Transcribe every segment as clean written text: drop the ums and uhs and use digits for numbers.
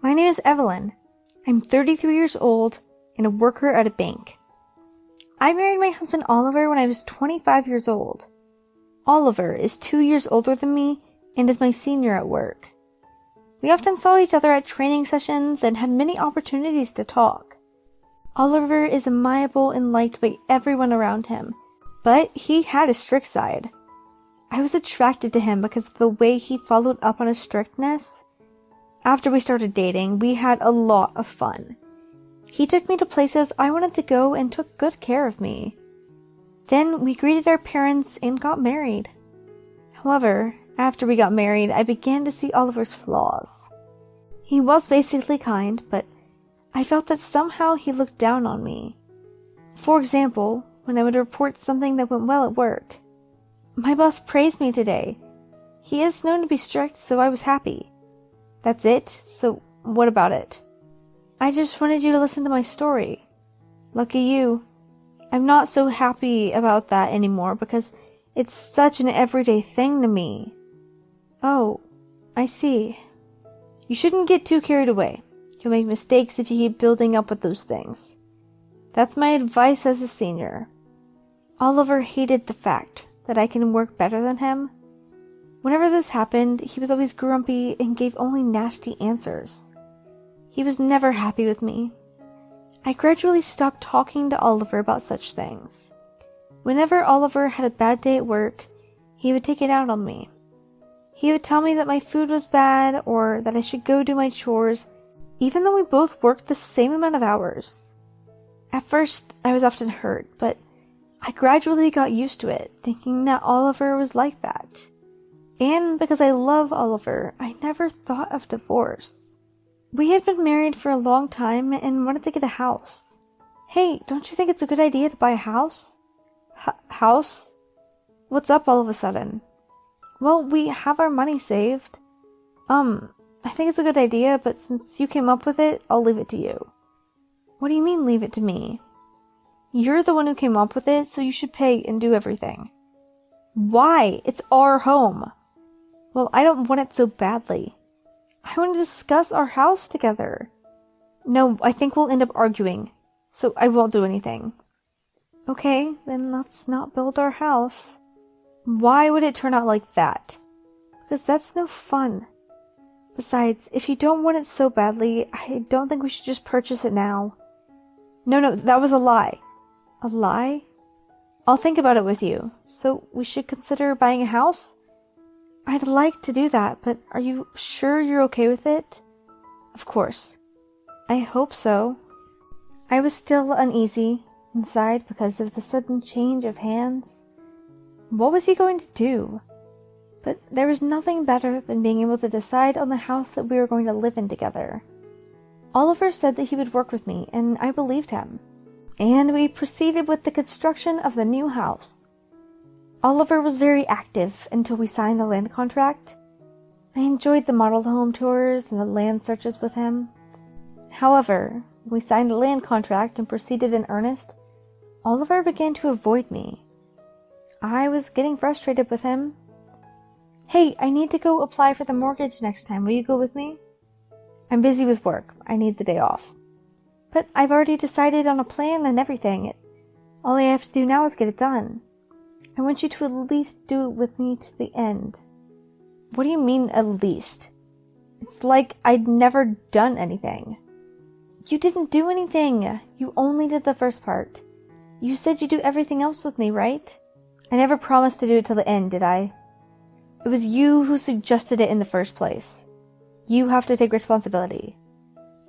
My name is Evelyn. I'm 33 years old and a worker at a bank. I married my husband Oliver when I was 25 years old. Oliver is 2 years older than me and is my senior at work. We often saw each other at training sessions and had many opportunities to talk. Oliver is amiable and liked by everyone around him, but he had a strict side. I was attracted to him because of the way he followed up on his strictness. After we started dating, we had a lot of fun. He took me to places I wanted to go and took good care of me. Then we greeted our parents and got married. However, after we got married, I began to see Oliver's flaws. He was basically kind, but I felt that somehow he looked down on me. For example, when I would report something that went well at work. My boss praised me today. He is known to be strict, so I was happy. That's it, so what about it? I just wanted you to listen to my story. Lucky you. I'm not so happy about that anymore because it's such an everyday thing to me. Oh, I see. You shouldn't get too carried away. You'll make mistakes if you keep building up with those things. That's my advice as a senior. Oliver hated the fact that I can work better than him. Whenever this happened, he was always grumpy and gave only nasty answers. He was never happy with me. I gradually stopped talking to Oliver about such things. Whenever Oliver had a bad day at work, he would take it out on me. He would tell me that my food was bad or that I should go do my chores, even though we both worked the same amount of hours. At first, I was often hurt, but I gradually got used to it, thinking that Oliver was like that. And because I love Oliver, I never thought of divorce. We had been married for a long time and wanted to get a house. Hey, don't you think it's a good idea to buy a house? House? What's up all of a sudden? Well, we have our money saved. I think it's a good idea, but since you came up with it, I'll leave it to you. What do you mean, leave it to me? You're the one who came up with it, so you should pay and do everything. Why? It's our home. Well, I don't want it so badly. I want to discuss our house together. No, I think we'll end up arguing, so I won't do anything. Okay, then let's not build our house. Why would it turn out like that? Because that's no fun. Besides, if you don't want it so badly, I don't think we should just purchase it now. No, that was a lie. A lie? I'll think about it with you. So we should consider buying a house? I'd like to do that, but are you sure you're okay with it? Of course. I hope so. I was still uneasy inside because of the sudden change of hands. What was he going to do? But there was nothing better than being able to decide on the house that we were going to live in together. Oliver said that he would work with me, and I believed him. And we proceeded with the construction of the new house. Oliver was very active until we signed the land contract. I enjoyed the model home tours and the land searches with him. However, when we signed the land contract and proceeded in earnest, Oliver began to avoid me. I was getting frustrated with him. Hey, I need to go apply for the mortgage next time. Will you go with me? I'm busy with work. I need the day off. But I've already decided on a plan and everything. All I have to do now is get it done. I want you to at least do it with me to the end. What do you mean, at least? It's like I'd never done anything. You didn't do anything. You only did the first part. You said you'd do everything else with me, right? I never promised to do it till the end, did I? It was you who suggested it in the first place. You have to take responsibility.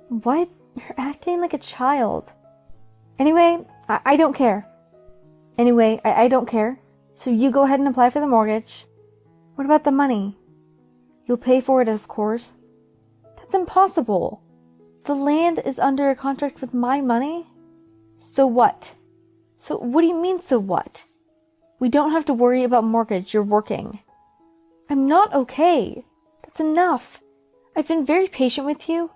What? You're acting like a child. Anyway, I don't care. I don't care. So you go ahead and apply for the mortgage. What about the money? You'll pay for it, of course. That's impossible. The land is under a contract with my money? So what? So what do you mean, so what? We don't have to worry about mortgage. You're working. I'm not okay. That's enough. I've been very patient with you.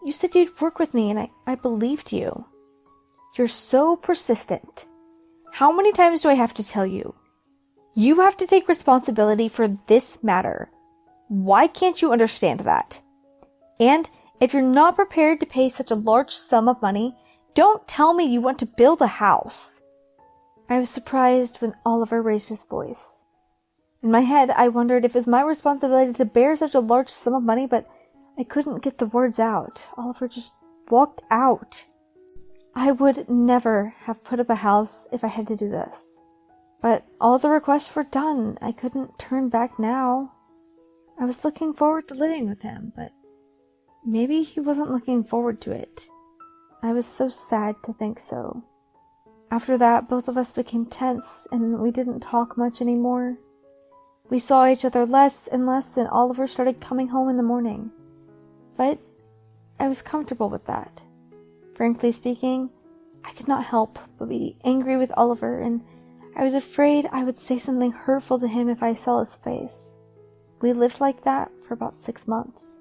You said you'd work with me, and I believed you. You're so persistent. How many times do I have to tell you? You have to take responsibility for this matter. Why can't you understand that? And If you're not prepared to pay such a large sum of money, don't tell me you want to build a house. I was surprised when Oliver raised his voice. In my head, I wondered if it was my responsibility to bear such a large sum of money, but I couldn't get the words out. Oliver just walked out. I would never have put up a house if I had to do this. But all the requests were done. I couldn't turn back now. I was looking forward to living with him, but maybe he wasn't looking forward to it. I was so sad to think so. After that, both of us became tense, and we didn't talk much anymore. We saw each other less and less, and Oliver started coming home in the morning. But I was comfortable with that. Frankly speaking, I could not help but be angry with Oliver, and I was afraid I would say something hurtful to him if I saw his face. We lived like that for about 6 months.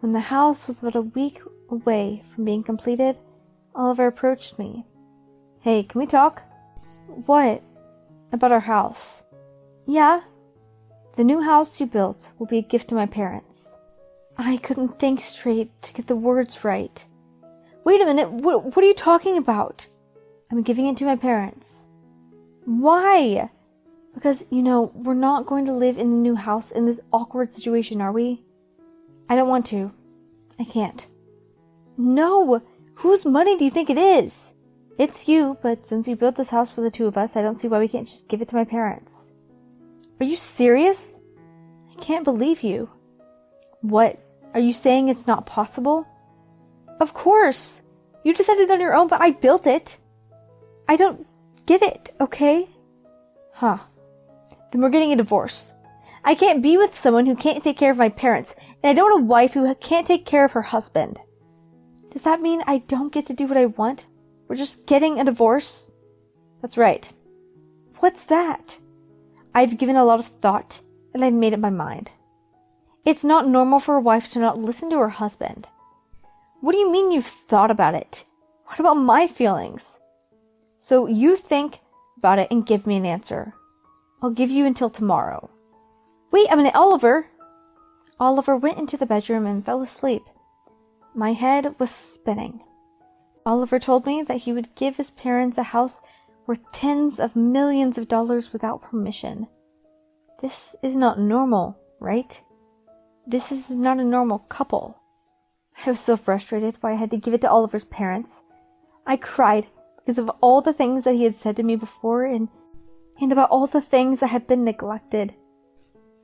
When the house was about a week away from being completed, Oliver approached me. "Hey, can we talk?" "What?" "About our house." "Yeah." "The new house you built will be a gift to my parents." I couldn't think straight to get the words right. "Wait a minute, what are you talking about?" "I'm giving it to my parents." "Why?" "Because, we're not going to live in the new house in this awkward situation, are we?" "I don't want to. I can't." "No! Whose money do you think it is?" "It's you, but since you built this house for the two of us, I don't see why we can't just give it to my parents." "Are you serious?" "I can't believe you." "What? Are you saying it's not possible?" "Of course! You decided on your own, but I built it." "I don't get it, okay?" "Huh. Then we're getting a divorce. I can't be with someone who can't take care of my parents, and I don't want a wife who can't take care of her husband." "Does that mean I don't get to do what I want? We're just getting a divorce?" "That's right." "What's that?" "I've given a lot of thought, and I've made up my mind. It's not normal for a wife to not listen to her husband." "What do you mean you've thought about it? What about my feelings?" "So you think about it and give me an answer. I'll give you until tomorrow." "Wait a minute, Oliver!" Oliver went into the bedroom and fell asleep. My head was spinning. Oliver told me that he would give his parents a house worth tens of millions of dollars without permission. This is not normal, right? This is not a normal couple. I was so frustrated why I had to give it to Oliver's parents. I cried because of all the things that he had said to me before and about all the things that had been neglected.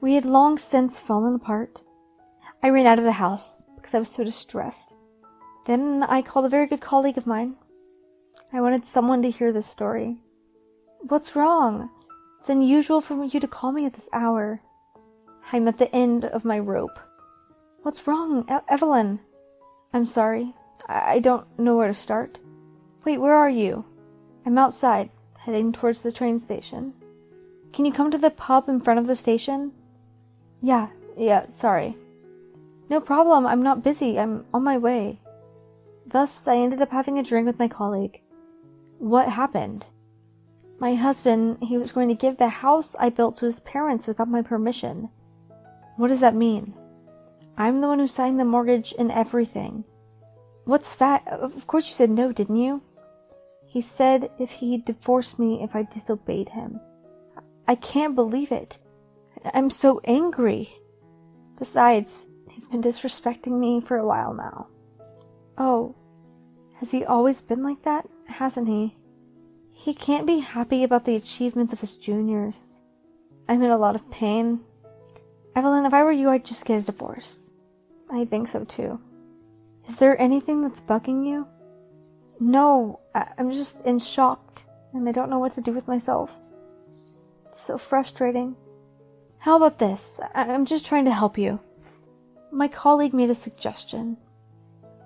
We had long since fallen apart. I ran out of the house because I was so distressed. Then I called a very good colleague of mine. I wanted someone to hear this story. "What's wrong? It's unusual for you to call me at this hour." I'm at the end of my rope. "What's wrong, Evelyn?" "I'm sorry. I don't know where to start." "Wait, where are you?" "I'm outside, heading towards the train station." "Can you come to the pub in front of the station?" Yeah, sorry." "No problem, I'm not busy, I'm on my way." Thus, I ended up having a drink with my colleague. What happened? My husband, he was going to give the house I built to his parents without my permission. What does that mean? I'm the one who signed the mortgage and everything. What's that? Of course you said no, didn't you? He said if he'd divorce me if I disobeyed him. I can't believe it. I'm so angry. Besides, he's been disrespecting me for a while now. Oh, has he always been like that, hasn't he? He can't be happy about the achievements of his juniors. I'm in a lot of pain. Evelyn, if I were you, I'd just get a divorce. I think so too. Is there anything that's bugging you? No, I'm just in shock, and I don't know what to do with myself. It's so frustrating. How about this? I'm just trying to help you. My colleague made a suggestion.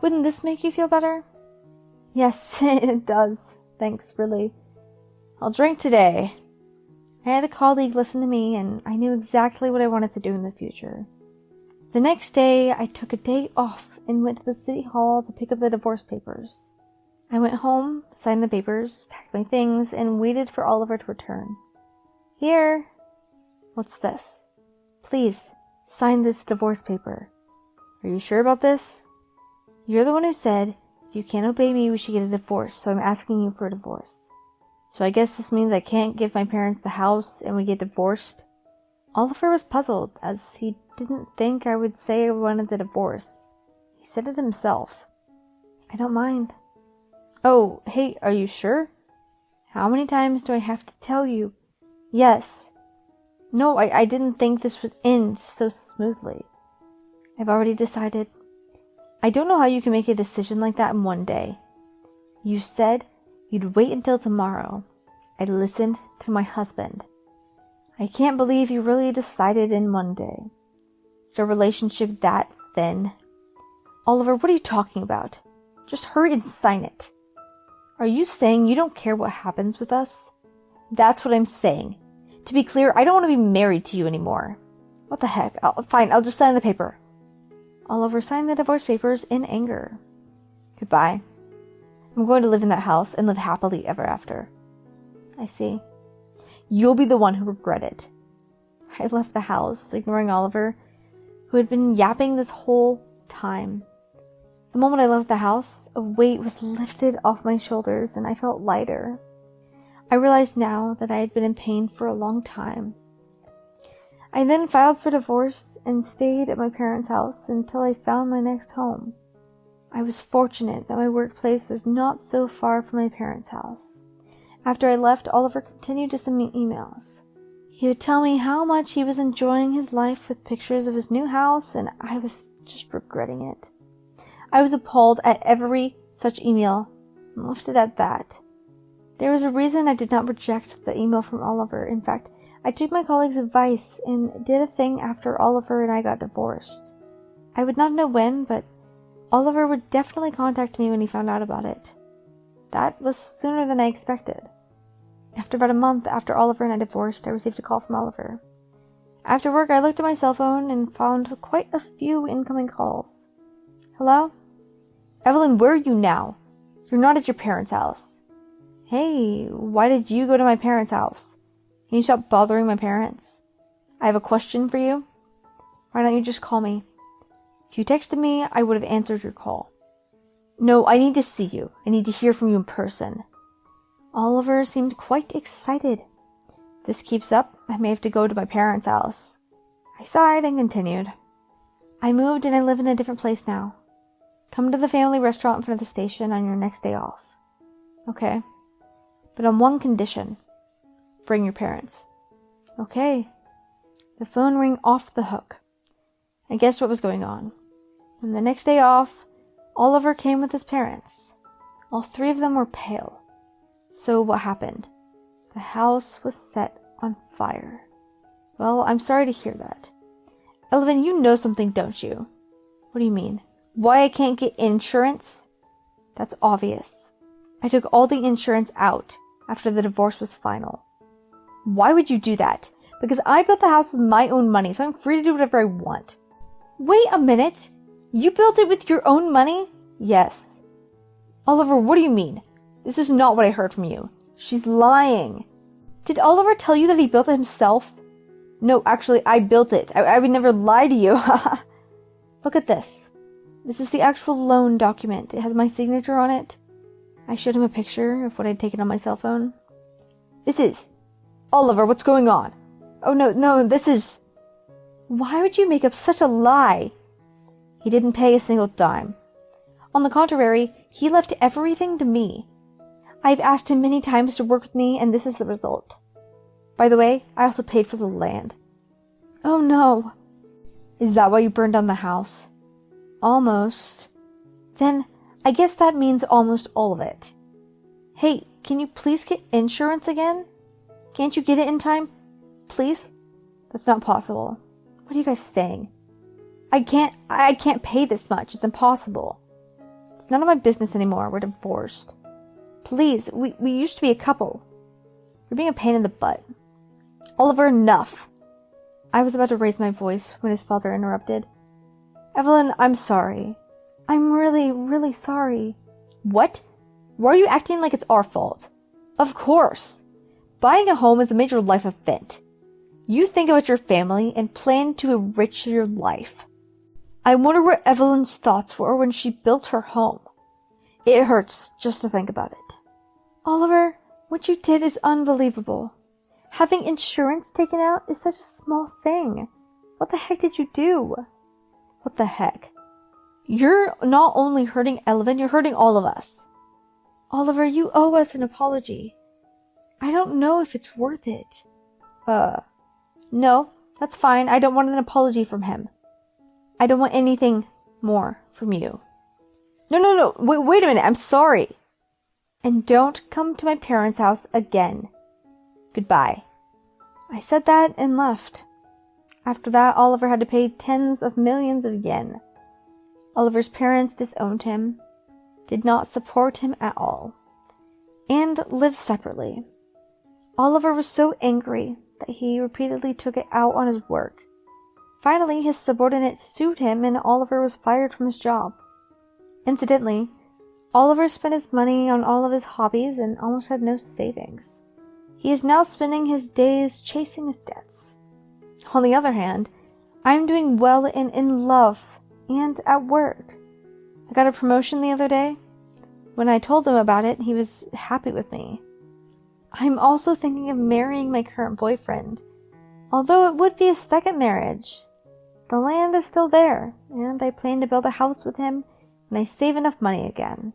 Wouldn't this make you feel better? Yes, it does. Thanks, really. I'll drink today. I had a colleague listen to me, and I knew exactly what I wanted to do in the future. The next day, I took a day off and went to the city hall to pick up the divorce papers. I went home, signed the papers, packed my things, and waited for Oliver to return. Here. What's this? Please, sign this divorce paper. Are you sure about this? You're the one who said, if you can't obey me, we should get a divorce, so I'm asking you for a divorce. So I guess this means I can't give my parents the house and we get divorced? Oliver was puzzled, as he didn't think I would say I wanted the divorce. He said it himself. I don't mind. Oh, hey, are you sure? How many times do I have to tell you? Yes. No, I didn't think this would end so smoothly. I've already decided. I don't know how you can make a decision like that in one day. You said you'd wait until tomorrow. I listened to my husband. I can't believe you really decided in one day. Is our relationship that thin? Oliver, what are you talking about? Just hurry and sign it. Are you saying you don't care what happens with us? That's what I'm saying. To be clear, I don't want to be married to you anymore. What the heck? Fine, I'll just sign the paper. Oliver signed the divorce papers in anger. Goodbye. I'm going to live in that house and live happily ever after. I see. You'll be the one who regret it. I left the house, ignoring Oliver, who had been yapping this whole time. The moment I left the house, a weight was lifted off my shoulders and I felt lighter. I realized now that I had been in pain for a long time. I then filed for divorce and stayed at my parents' house until I found my next home. I was fortunate that my workplace was not so far from my parents' house. After I left, Oliver continued to send me emails. He would tell me how much he was enjoying his life with pictures of his new house, and I was just regretting it. I was appalled at every such email and left it at that. There was a reason I did not reject the email from Oliver. In fact, I took my colleague's advice and did a thing after Oliver and I got divorced. I would not know when, but Oliver would definitely contact me when he found out about it. That was sooner than I expected. After about a month after Oliver and I divorced, I received a call from Oliver. After work, I looked at my cell phone and found quite a few incoming calls. Hello? Evelyn, where are you now? You're not at your parents' house. Hey, why did you go to my parents' house? Can you stop bothering my parents? I have a question for you. Why don't you just call me? If you texted me, I would have answered your call. No, I need to see you. I need to hear from you in person. Oliver seemed quite excited. If this keeps up, I may have to go to my parents' house. I sighed and continued. I moved and I live in a different place now. Come to the family restaurant in front of the station on your next day off. Okay. But on one condition. Bring your parents. Okay. The phone rang off the hook. I guessed what was going on. And the next day off, Oliver came with his parents. All three of them were pale. So what happened? The house was set on fire. Well, I'm sorry to hear that. Evelyn, you know something, don't you? What do you mean? Why I can't get insurance? That's obvious. I took all the insurance out after the divorce was final. Why would you do that? Because I built the house with my own money, so I'm free to do whatever I want. Wait a minute! You built it with your own money? Yes. Oliver, what do you mean? This is not what I heard from you. She's lying. Did Oliver tell you that he built it himself? No, actually, I built it. I would never lie to you. Look at this. This is the actual loan document. It has my signature on it. I showed him a picture of what I'd taken on my cell phone. This is... Oliver, what's going on? Oh, no, this is... Why would you make up such a lie? He didn't pay a single dime. On the contrary, he left everything to me. I've asked him many times to work with me, and this is the result. By the way, I also paid for the land. Oh no. Is that why you burned down the house? Almost. Then, I guess that means almost all of it. Hey, can you please get insurance again? Can't you get it in time? Please? That's not possible. What are you guys saying? I can't pay this much. It's impossible. It's none of my business anymore. We're divorced. Please, we used to be a couple. You're being a pain in the butt. Oliver, enough. I was about to raise my voice when his father interrupted. Evelyn, I'm sorry. I'm really, really sorry. What? Why are you acting like it's our fault? Of course. Buying a home is a major life event. You think about your family and plan to enrich your life. I wonder what Evelyn's thoughts were when she built her home. It hurts just to think about it. Oliver, what you did is unbelievable. Having insurance taken out is such a small thing. What the heck did you do? What the heck? You're not only hurting Evelyn, you're hurting all of us. Oliver, you owe us an apology. I don't know if it's worth it. No, that's fine. I don't want an apology from him. I don't want anything more from you. No. Wait a minute. I'm sorry. And don't come to my parents' house again. Goodbye. I said that and left. After that, Oliver had to pay tens of millions of yen. Oliver's parents disowned him, did not support him at all, and lived separately. Oliver was so angry that he repeatedly took it out on his work. Finally, his subordinates sued him and Oliver was fired from his job. Incidentally, Oliver spent his money on all of his hobbies and almost had no savings. He is now spending his days chasing his debts. On the other hand, I am doing well and in love and at work. I got a promotion the other day. When I told him about it, he was happy with me. I'm also thinking of marrying my current boyfriend, although it would be a second marriage. The land is still there, and I plan to build a house with him when I save enough money again.